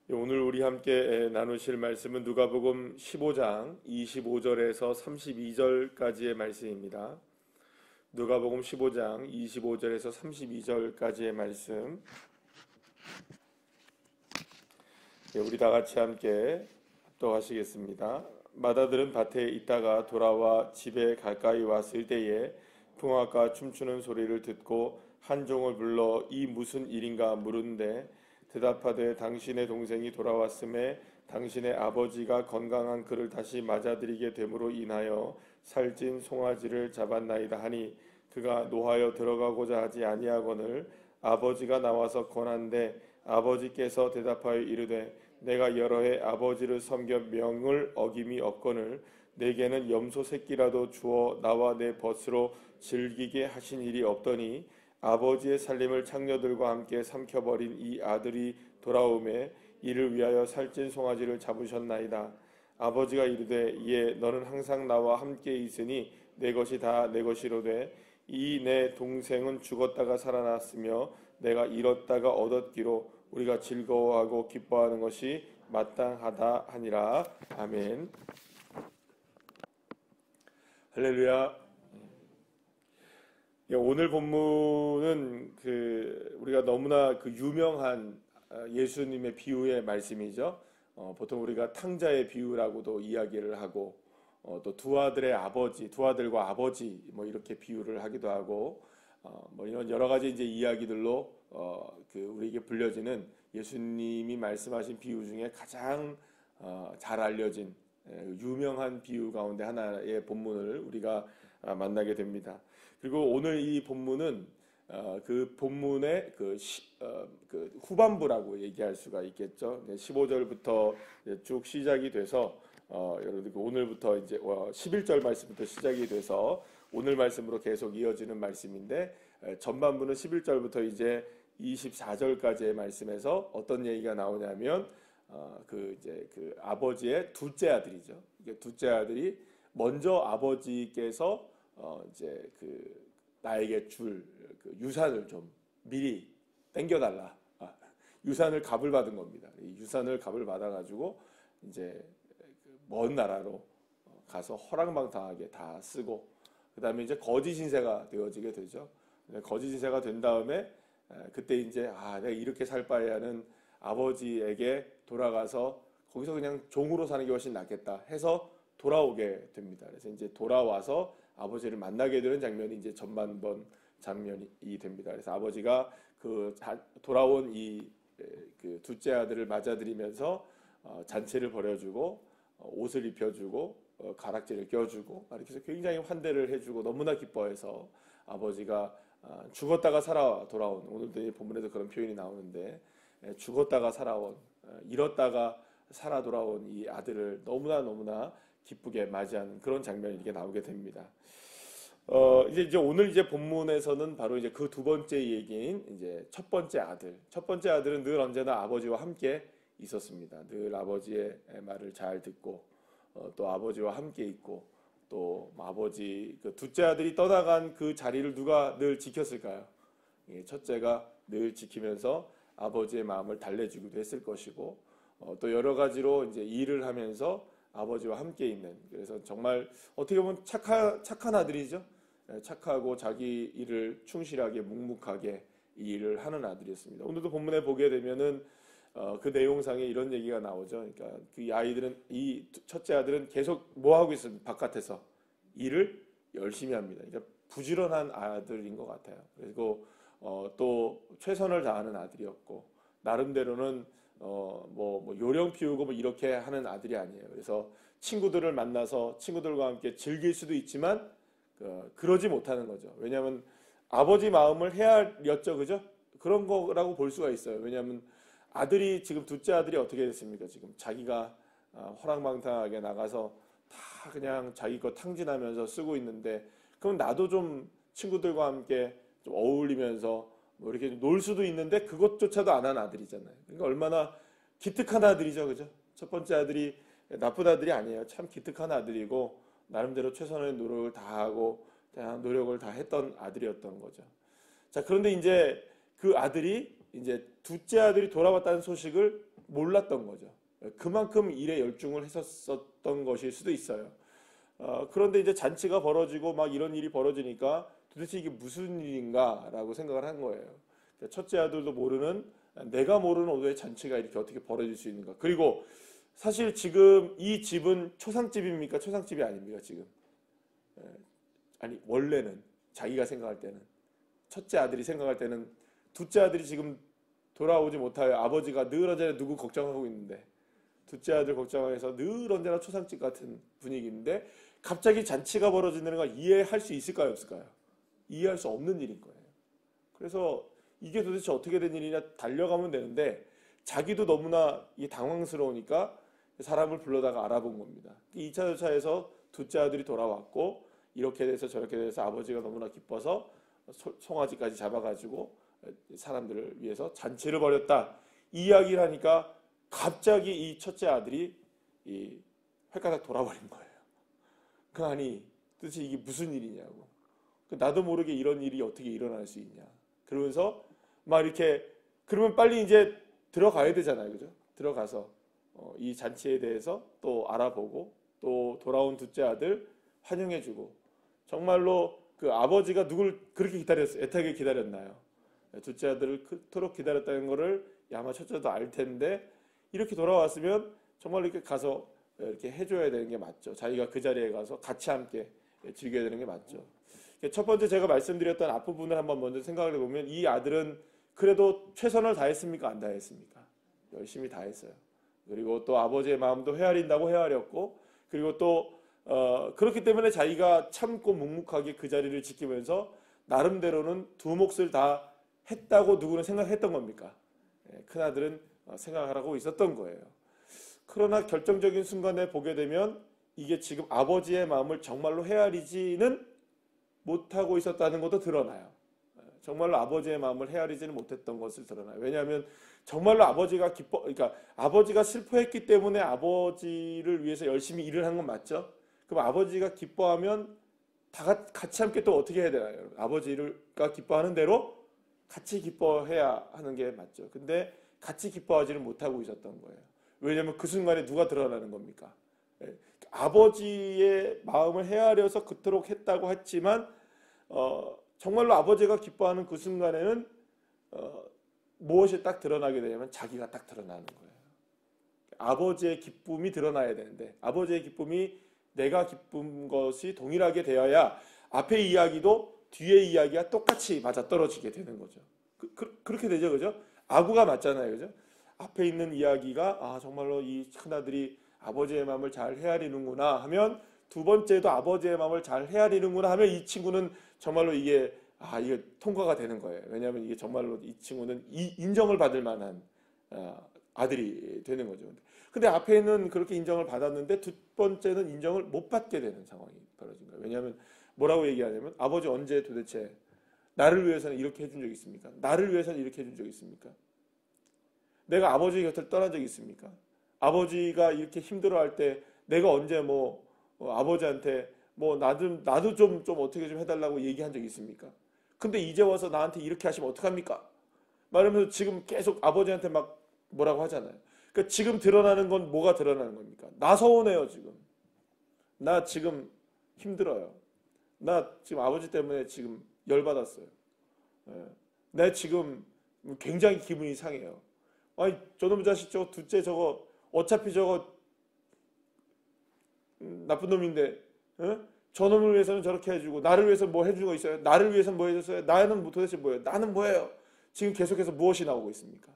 오늘 우리 함께 나누실 말씀은 누가복음 15장 25절에서 32절까지의 말씀입니다. 누가복음 15장 25절에서 32절까지의 말씀, 우리 다 같이 함께 합독하시겠습니다. 마다들은 밭에 있다가 돌아와 집에 가까이 왔을 때에 풍악과 춤추는 소리를 듣고 한 종을 불러 이 무슨 일인가 물은데 대답하되 당신의 동생이 돌아왔음에 당신의 아버지가 건강한 그를 다시 맞아들이게 됨으로 인하여 살찐 송아지를 잡았나이다 하니 그가 노하여 들어가고자 하지 아니하거늘 아버지가 나와서 권한데 아버지께서 대답하여 이르되 내가 여러 해 아버지를 섬겨 명을 어김이 없거늘 내게는 염소 새끼라도 주어 나와 내 벗으로 즐기게 하신 일이 없더니 아버지의 살림을 창녀들과 함께 삼켜버린 이 아들이 돌아오매 이를 위하여 살찐 송아지를 잡으셨나이다. 아버지가 이르되 예 너는 항상 나와 함께 있으니 내 것이 다 내 것이로되 이 내 동생은 죽었다가 살아났으며 내가 잃었다가 얻었기로 우리가 즐거워하고 기뻐하는 것이 마땅하다 하니라. 아멘. 할렐루야. 오늘 본문은 우리가 너무나 유명한 예수님의 비유의 말씀이죠. 보통 우리가 탕자의 비유라고도 이야기를 하고 또 두 아들과 아버지 뭐 이렇게 비유를 하기도 하고 뭐 이런 여러 가지 이제 이야기들로 우리에게 불려지는 예수님이 말씀하신 비유 중에 가장 잘 알려진 유명한 비유 가운데 하나의 본문을 우리가 만나게 됩니다. 그리고 오늘 이 본문은 그 본문의 후반부라고 얘기할 수가 있겠죠. 15절부터 쭉 시작이 돼서 여러분들 오늘부터 이제 11절 말씀부터 시작이 돼서 오늘 말씀으로 계속 이어지는 말씀인데 전반부는 11절부터 이제 24절까지의 말씀에서 어떤 얘기가 나오냐면 아버지의 둘째 아들이죠. 둘째 아들이 먼저 아버지께서 나에게 줄 유산을 좀 미리 땡겨달라. 유산을 갑을 받은 겁니다. 이 유산을 갑을 받아가지고 이제 먼 나라로 가서 허랑방탕하게 다 쓰고 그 다음에 이제 거지 신세가 되어지게 되죠. 거지 신세가 된 다음에 그때 이제 내가 이렇게 살 바에는 아버지에게 돌아가서 거기서 그냥 종으로 사는 게 훨씬 낫겠다 해서 돌아오게 됩니다. 그래서 이제 돌아와서 아버지를 만나게 되는 장면이 이제 전반번 장면이 됩니다. 그래서 아버지가 돌아온 이 둘째 아들을 맞아들이면서 잔치를 벌여주고 옷을 입혀주고 가락지를 껴주고 이렇게 해서 굉장히 환대를 해주고 너무나 기뻐해서 아버지가 죽었다가 살아 돌아온 오늘도 이 본문에도 그런 표현이 나오는데 죽었다가 살아온 잃었다가 살아 돌아온 이 아들을 너무나 기쁘게 맞이하는 그런 장면이 이렇게 나오게 됩니다. 이제 오늘 이제 본문에서는 바로 이제 그 두 번째 얘기인 이제 첫 번째 아들은 늘 언제나 아버지와 함께 있었습니다. 늘 아버지의 말을 잘 듣고 또 아버지와 함께 있고 또 아버지 둘째 아들이 떠나간 그 자리를 누가 늘 지켰을까요? 첫째가 늘 지키면서 아버지의 마음을 달래주기도 했을 것이고 또 여러 가지로 이제 일을 하면서 아버지와 함께 있는 그래서 정말 어떻게 보면 착한 아들이죠. 착하고 자기 일을 충실하게 묵묵하게 이 일을 하는 아들이었습니다. 오늘도 본문에 보게 되면은 그 내용상에 이런 얘기가 나오죠. 그러니까 이 첫째 아들은 계속 뭐 하고 있습니다. 바깥에서 일을 열심히 합니다. 그러니까 부지런한 아들인 것 같아요. 그리고 또 최선을 다하는 아들이었고 나름대로는 뭐 요령 피우고 뭐 이렇게 하는 아들이 아니에요. 그래서 친구들을 만나서 친구들과 함께 즐길 수도 있지만 그러지 못하는 거죠. 왜냐하면 아버지 마음을 헤아렸죠, 그죠? 그런 거라고 볼 수가 있어요. 왜냐하면 지금 둘째 아들이 어떻게 됐습니까? 지금 자기가 허랑방탕하게 나가서 다 그냥 자기 거 탕진하면서 쓰고 있는데 그럼 나도 좀 친구들과 함께 좀 어울리면서 뭐 이렇게 놀 수도 있는데 그것조차도 안 한 아들이잖아요. 그러니까 얼마나 기특한 아들이죠, 그죠? 첫 번째 아들이 나쁜 아들이 아니에요. 참 기특한 아들이고 나름대로 최선의 노력을 다하고 노력을 다 했던 아들이었던 거죠. 자, 그런데 이제 그 아들이 이제 둘째 아들이 돌아왔다는 소식을 몰랐던 거죠. 그만큼 일에 열중을 했었던 것일 수도 있어요. 그런데 이제 잔치가 벌어지고 막 이런 일이 벌어지니까 도대체 이게 무슨 일인가라고 생각을 한 거예요. 첫째 아들도 모르는, 내가 모르는 오도의 잔치가 이렇게 어떻게 벌어질 수 있는가. 그리고 사실 지금 이 집은 초상집입니까? 초상집이 아닙니까? 지금. 아니, 원래는 자기가 생각할 때는, 첫째 아들이 생각할 때는 둘째 아들이 지금 돌아오지 못하여 아버지가 늘 언제나 누구 걱정하고 있는데, 둘째 아들 걱정해서 늘 언제나 초상집 같은 분위기인데 갑자기 잔치가 벌어진다는 걸 이해할 수 있을까요? 없을까요? 이해할 수 없는 일인 거예요. 그래서 이게 도대체 어떻게 된 일이냐 달려가면 되는데 자기도 너무나 당황스러우니까 사람을 불러다가 알아본 겁니다. 2차 절차에서 둘째 아들이 돌아왔고 이렇게 돼서 저렇게 돼서 아버지가 너무나 기뻐서 송아지까지 잡아가지고 사람들을 위해서 잔치를 벌였다. 이 이야기를 하니까 갑자기 이 첫째 아들이 횟가닥 돌아버린 거예요. 아니 도대체 이게 무슨 일이냐고. 나도 모르게 이런 일이 어떻게 일어날 수 있냐. 그러면서 막 이렇게 그러면 빨리 이제 들어가야 되잖아요, 그죠? 들어가서 이 잔치에 대해서 또 알아보고 또 돌아온 둘째 아들 환영해주고 정말로 그 아버지가 누굴 그렇게 기다렸어요? 애타게 기다렸나요? 둘째 아들을 그토록 기다렸다는 거를 아마 첫째도 알 텐데 이렇게 돌아왔으면 정말 이렇게 가서 이렇게 해줘야 되는 게 맞죠. 자기가 그 자리에 가서 같이 함께 즐겨야 되는 게 맞죠. 첫 번째 제가 말씀드렸던 앞부분을 한번 먼저 생각을 해보면 이 아들은 그래도 최선을 다했습니까? 안 다했습니까? 열심히 다했어요. 그리고 또 아버지의 마음도 헤아린다고 헤아렸고 그리고 또 그렇기 때문에 자기가 참고 묵묵하게 그 자리를 지키면서 나름대로는 두 몫을 다 했다고 누구는 생각했던 겁니까? 큰아들은 생각하고 있었던 거예요. 그러나 결정적인 순간에 보게 되면 이게 지금 아버지의 마음을 정말로 헤아리지는 못하고 있었다는 것도 드러나요. 정말로 아버지의 마음을 헤아리지는 못했던 것을 드러나요. 왜냐하면 정말로 아버지가 그러니까 아버지가 슬퍼했기 때문에 아버지를 위해서 열심히 일을 한 건 맞죠? 그럼 아버지가 기뻐하면 다 같이 함께 또 어떻게 해야 되나요? 아버지가 기뻐하는 대로 같이 기뻐해야 하는 게 맞죠. 근데 같이 기뻐하지는 못하고 있었던 거예요. 왜냐하면 그 순간에 누가 드러나는 겁니까? 아버지의 마음을 헤아려서 그토록 했다고 했지만 정말로 아버지가 기뻐하는 그 순간에는 무엇이 딱 드러나게 되냐면 자기가 딱 드러나는 거예요. 아버지의 기쁨이 드러나야 되는데 아버지의 기쁨이 내가 기쁜 것이 동일하게 되어야 앞의 이야기도 뒤의 이야기가 똑같이 맞아떨어지게 되는 거죠. 그렇게 되죠, 그죠? 아구가 맞잖아요, 그죠? 앞에 있는 이야기가 정말로 이 큰아들이 아버지의 마음을 잘 헤아리는구나 하면 두 번째도 아버지의 마음을 잘 헤아리는구나 하면 이 친구는 정말로 이게 통과가 되는 거예요. 왜냐하면 이게 정말로 이 친구는 인정을 받을 만한 아들이 되는 거죠. 근데 앞에는 그렇게 인정을 받았는데 두 번째는 인정을 못 받게 되는 상황이 벌어진 거예요. 왜냐하면 뭐라고 얘기하냐면 아버지 언제 도대체 나를 위해서는 이렇게 해준 적 있습니까? 나를 위해서는 이렇게 해준 적 있습니까? 내가 아버지 곁을 떠난 적이 있습니까? 아버지가 이렇게 힘들어할 때 내가 언제 아버지한테 나도 좀 어떻게 좀 해달라고 얘기한 적이 있습니까? 근데 이제 와서 나한테 이렇게 하시면 어떡합니까? 말하면서 지금 계속 아버지한테 막 뭐라고 하잖아요. 그러니까 지금 드러나는 건 뭐가 드러나는 겁니까? 나 서운해요 지금. 나 지금 힘들어요. 나 지금 아버지 때문에 지금 열받았어요. 내 지금 굉장히 기분이 상해요. 아니 저놈 자식 저거 둘째 저거 어차피 저거 나쁜 놈인데 저놈을 위해서는 저렇게 해주고 나를 위해서 뭐 해준 거 있어요? 나를 위해서는 뭐 해줬어요? 나는 도대체 뭐예요? 나는 뭐예요? 지금 계속해서 무엇이 나오고 있습니까?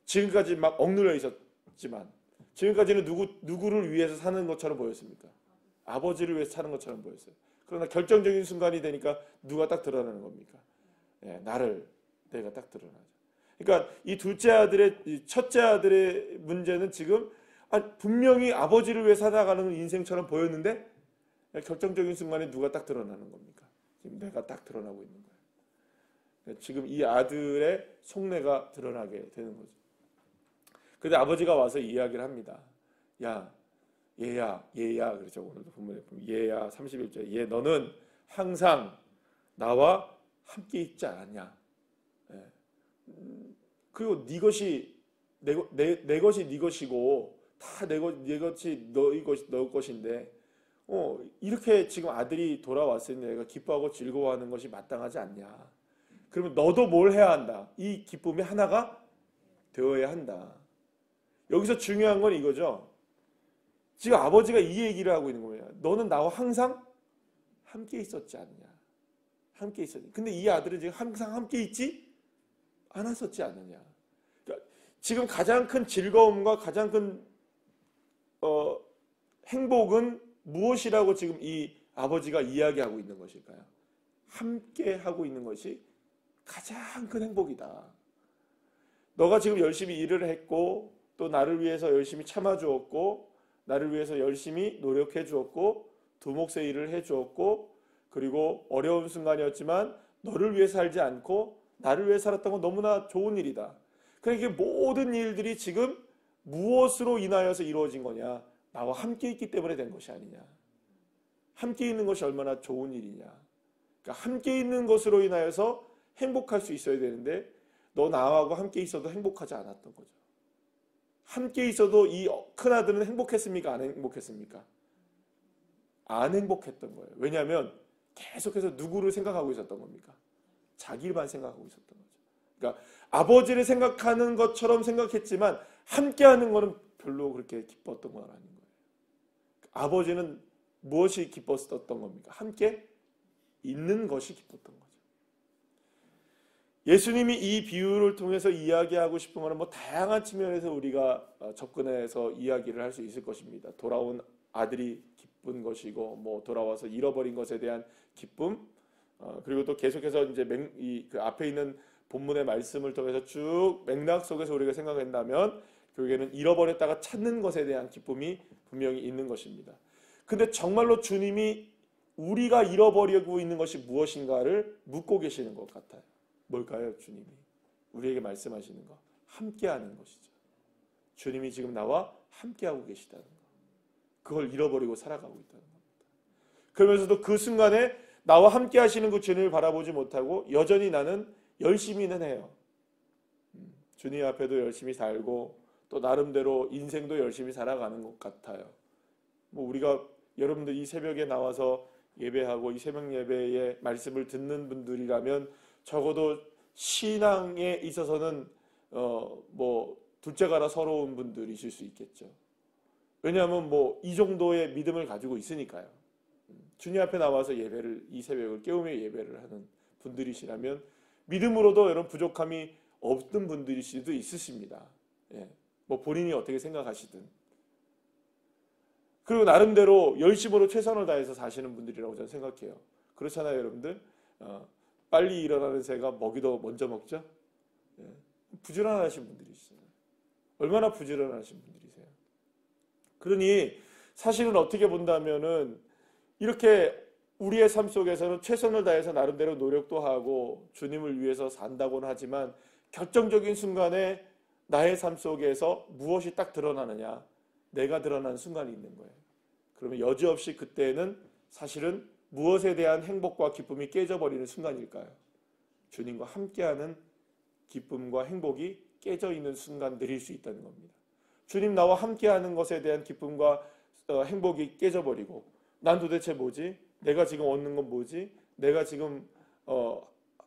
지금까지 막 억눌려 있었지만 지금까지는 누구를 위해서 사는 것처럼 보였습니까? 아버지를 위해서 사는 것처럼 보였어요. 그러나 결정적인 순간이 되니까 누가 딱 드러나는 겁니까? 내가 딱 드러나죠. 그러니까 이 첫째 아들의 문제는 지금 분명히 아버지를 위해 살아가는 인생처럼 보였는데 결정적인 순간에 누가 딱 드러나는 겁니까? 지금 내가 딱 드러나고 있는 거예요. 지금 이 아들의 속내가 드러나게 되는 거죠. 근데 아버지가 와서 이야기를 합니다. 얘야 그렇죠. 오늘도 본문에 보면 얘야 31절 얘 너는 항상 나와 함께 있지 않았냐. 그리고 네 것이 내 것이 네 것이고 다 내 것이 너희 것인데 이렇게 지금 아들이 돌아왔으니 내가 기뻐하고 즐거워하는 것이 마땅하지 않냐. 그러면 너도 뭘 해야 한다. 이 기쁨의 하나가 되어야 한다. 여기서 중요한 건 이거죠. 지금 아버지가 이 얘기를 하고 있는 거예요. 너는 나와 항상 함께 있었지 않냐. 함께 있었지. 근데 이 아들은 지금 항상 함께 있지 않았었지 않느냐. 그러니까 지금 가장 큰 즐거움과 가장 큰 행복은 무엇이라고 지금 이 아버지가 이야기하고 있는 것일까요? 함께 하고 있는 것이 가장 큰 행복이다. 너가 지금 열심히 일을 했고 또 나를 위해서 열심히 참아주었고 나를 위해서 열심히 노력해 주었고 두목새 일을 해 주었고 그리고 어려운 순간이었지만 너를 위해 살지 않고 나를 위해 살았던 건 너무나 좋은 일이다. 그러니까 이게 모든 일들이 지금 무엇으로 인하여서 이루어진 거냐? 나와 함께 있기 때문에 된 것이 아니냐. 함께 있는 것이 얼마나 좋은 일이냐. 그러니까 함께 있는 것으로 인하여서 행복할 수 있어야 되는데 너 나하고 함께 있어도 행복하지 않았던 거죠. 함께 있어도 이 큰아들은 행복했습니까? 안 행복했습니까? 안 행복했던 거예요. 왜냐하면 계속해서 누구를 생각하고 있었던 겁니까? 자기만 생각하고 있었던 거죠. 그러니까 아버지를 생각하는 것처럼 생각했지만 함께하는 것은 별로 그렇게 기뻤던 건 아닌 거예요. 아버지는 무엇이 기뻤었던 겁니까? 함께 있는 것이 기뻤던 거죠. 예수님이 이 비유를 통해서 이야기하고 싶은 것은 다양한 측면에서 우리가 접근해서 이야기를 할 수 있을 것입니다. 돌아온 아들이 기쁜 것이고 돌아와서 잃어버린 것에 대한 기쁨, 그리고 또 계속해서 이제 그 앞에 있는 본문의 말씀을 통해서 쭉 맥락 속에서 우리가 생각한다면 결국에는 잃어버렸다가 찾는 것에 대한 기쁨이 분명히 있는 것입니다. 근데 정말로 주님이 우리가 잃어버리고 있는 것이 무엇인가를 묻고 계시는 것 같아요. 뭘까요? 주님이 우리에게 말씀하시는 거, 함께하는 것이죠. 주님이 지금 나와 함께하고 계시다는 거, 그걸 잃어버리고 살아가고 있다는 겁니다. 그러면서도 그 순간에 나와 함께하시는 그 주님을 바라보지 못하고 여전히 나는 열심히는 해요. 주님 앞에도 열심히 살고 또 나름대로 인생도 열심히 살아가는 것 같아요. 우리가 여러분들 이 새벽에 나와서 예배하고 이 새벽 예배의 말씀을 듣는 분들이라면 적어도 신앙에 있어서는 둘째가라 서러운 분들이실 수 있겠죠. 왜냐하면 이 정도의 믿음을 가지고 있으니까요. 주님 앞에 나와서 예배를 이 새벽을 깨우며 예배를 하는 분들이시라면 믿음으로도 여러분 부족함이 없는 분들일 수도 있으십니다. 예. 본인이 어떻게 생각하시든. 그리고 나름대로 열심으로 최선을 다해서 사시는 분들이라고 저는 생각해요. 그렇잖아요, 여러분들. 빨리 일어나는 새가 먹이도 먼저 먹죠. 예. 부지런하신 분들이시잖아요. 얼마나 부지런하신 분들이세요. 그러니 사실은 어떻게 본다면은 이렇게 우리의 삶 속에서는 최선을 다해서 나름대로 노력도 하고 주님을 위해서 산다고는 하지만 결정적인 순간에 나의 삶 속에서 무엇이 딱 드러나느냐, 내가 드러나는 순간이 있는 거예요. 그러면 여지없이 그때는 사실은 무엇에 대한 행복과 기쁨이 깨져버리는 순간일까요? 주님과 함께하는 기쁨과 행복이 깨져 있는 순간들일 수 있다는 겁니다. 주님 나와 함께하는 것에 대한 기쁨과 행복이 깨져버리고 난 도대체 뭐지? 내가 지금 얻는 건 뭐지? 내가 지금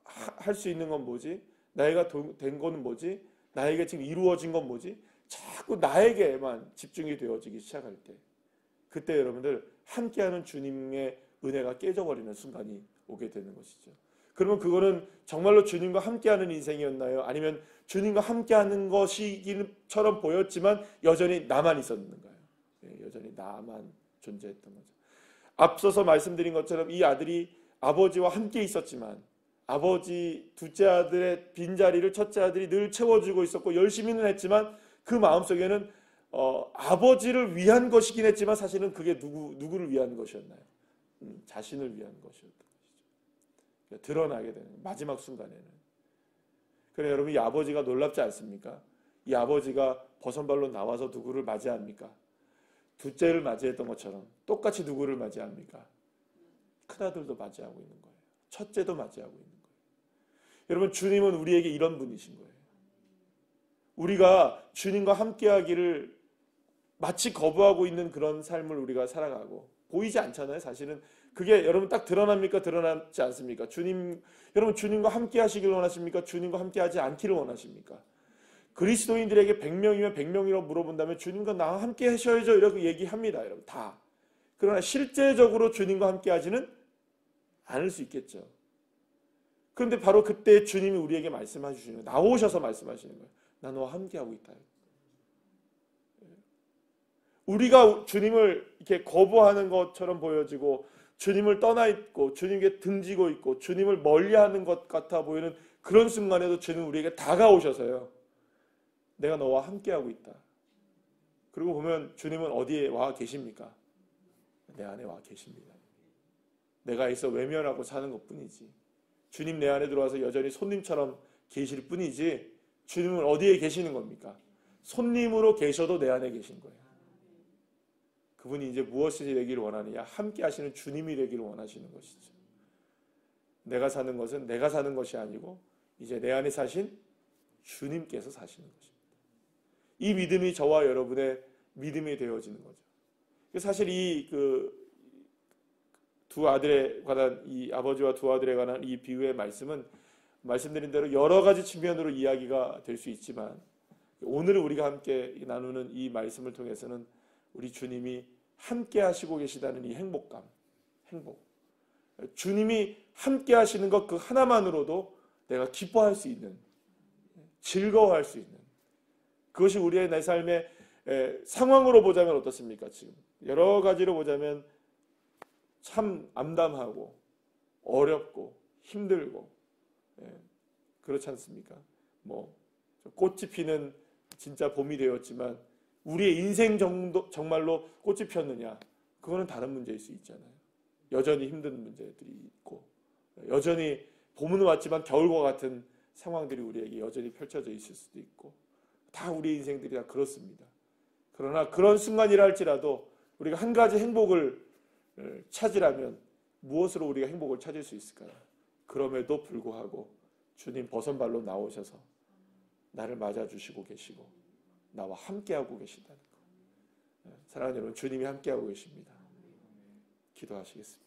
할 수 있는 건 뭐지? 나이가 된 거는 뭐지? 나에게 지금 이루어진 건 뭐지? 자꾸 나에게만 집중이 되어지기 시작할 때 그때 여러분들 함께하는 주님의 은혜가 깨져버리는 순간이 오게 되는 것이죠. 그러면 그거는 정말로 주님과 함께하는 인생이었나요? 아니면 주님과 함께하는 것이기처럼 보였지만 여전히 나만 있었는가요? 여전히 나만 존재했던 거죠. 앞서서 말씀드린 것처럼 이 아들이 아버지와 함께 있었지만 아버지 둘째 아들의 빈자리를 첫째 아들이 늘 채워주고 있었고 열심히는 했지만 그 마음속에는 아버지를 위한 것이긴 했지만 사실은 그게 누구를 위한 것이었나요? 자신을 위한 것이었던 것이죠. 드러나게 되는 마지막 순간에는. 그래 여러분 이 아버지가 놀랍지 않습니까? 이 아버지가 버선발로 나와서 누구를 맞이합니까? 둘째를 맞이했던 것처럼 똑같이 누구를 맞이합니까? 큰아들도 맞이하고 있는 거예요. 첫째도 맞이하고 있는 거예요. 여러분 주님은 우리에게 이런 분이신 거예요. 우리가 주님과 함께하기를 마치 거부하고 있는 그런 삶을 우리가 살아가고 보이지 않잖아요. 사실은 그게 여러분 딱 드러납니까? 드러나지 않습니까? 여러분 주님과 함께 하시길 원하십니까? 주님과 함께 하지 않기를 원하십니까? 그리스도인들에게 100명이면 100명이라고 물어본다면 주님과 나와 함께 하셔야죠 이렇게 얘기합니다. 여러분 다. 그러나 실제적으로 주님과 함께 하지는 않을 수 있겠죠. 그런데 바로 그때 주님이 우리에게 말씀하시는 거예요. 나오셔서 말씀하시는 거예요. 나 너와 함께하고 있다. 우리가 주님을 이렇게 거부하는 것처럼 보여지고 주님을 떠나 있고 주님께 등지고 있고 주님을 멀리하는 것 같아 보이는 그런 순간에도 주님은 우리에게 다가오셔서요. 내가 너와 함께하고 있다. 그리고 보면 주님은 어디에 와 계십니까? 내 안에 와 계십니다. 내가 있어 외면하고 사는 것뿐이지. 주님 내 안에 들어와서 여전히 손님처럼 계실 뿐이지 주님은 어디에 계시는 겁니까? 손님으로 계셔도 내 안에 계신 거예요. 그분이 이제 무엇이 되기를 원하느냐? 함께 하시는 주님이 되기를 원하시는 것이죠. 내가 사는 것은 내가 사는 것이 아니고 이제 내 안에 사신 주님께서 사시는 것입니다. 이 믿음이 저와 여러분의 믿음이 되어지는 거죠. 사실 이 두 아들에 관한 이 아버지와 두 아들에 관한 이 비유의 말씀은 말씀드린 대로 여러 가지 측면으로 이야기가 될 수 있지만 오늘 우리가 함께 나누는 이 말씀을 통해서는 우리 주님이 함께 하시고 계시다는 이 행복. 주님이 함께 하시는 것 그 하나만으로도 내가 기뻐할 수 있는, 즐거워할 수 있는 그것이 우리의 내 삶의 상황으로 보자면 어떻습니까? 지금 여러 가지로 보자면 참 암담하고 어렵고 힘들고 그렇지 않습니까? 꽃이 피는 진짜 봄이 되었지만 우리의 인생 정말로 꽃이 피었느냐? 그거는 다른 문제일 수 있잖아요. 여전히 힘든 문제들이 있고 여전히 봄은 왔지만 겨울과 같은 상황들이 우리에게 여전히 펼쳐져 있을 수도 있고 다 우리 인생들이 다 그렇습니다. 그러나 그런 순간이라 할지라도 우리가 한 가지 행복을 찾으라면 무엇으로 우리가 행복을 찾을 수 있을까요? 그럼에도 불구하고 주님 버선발로 나오셔서 나를 맞아주시고 계시고 나와 함께하고 계시다는 것. 사랑하는 여러분, 주님이 함께하고 계십니다. 기도하시겠습니다.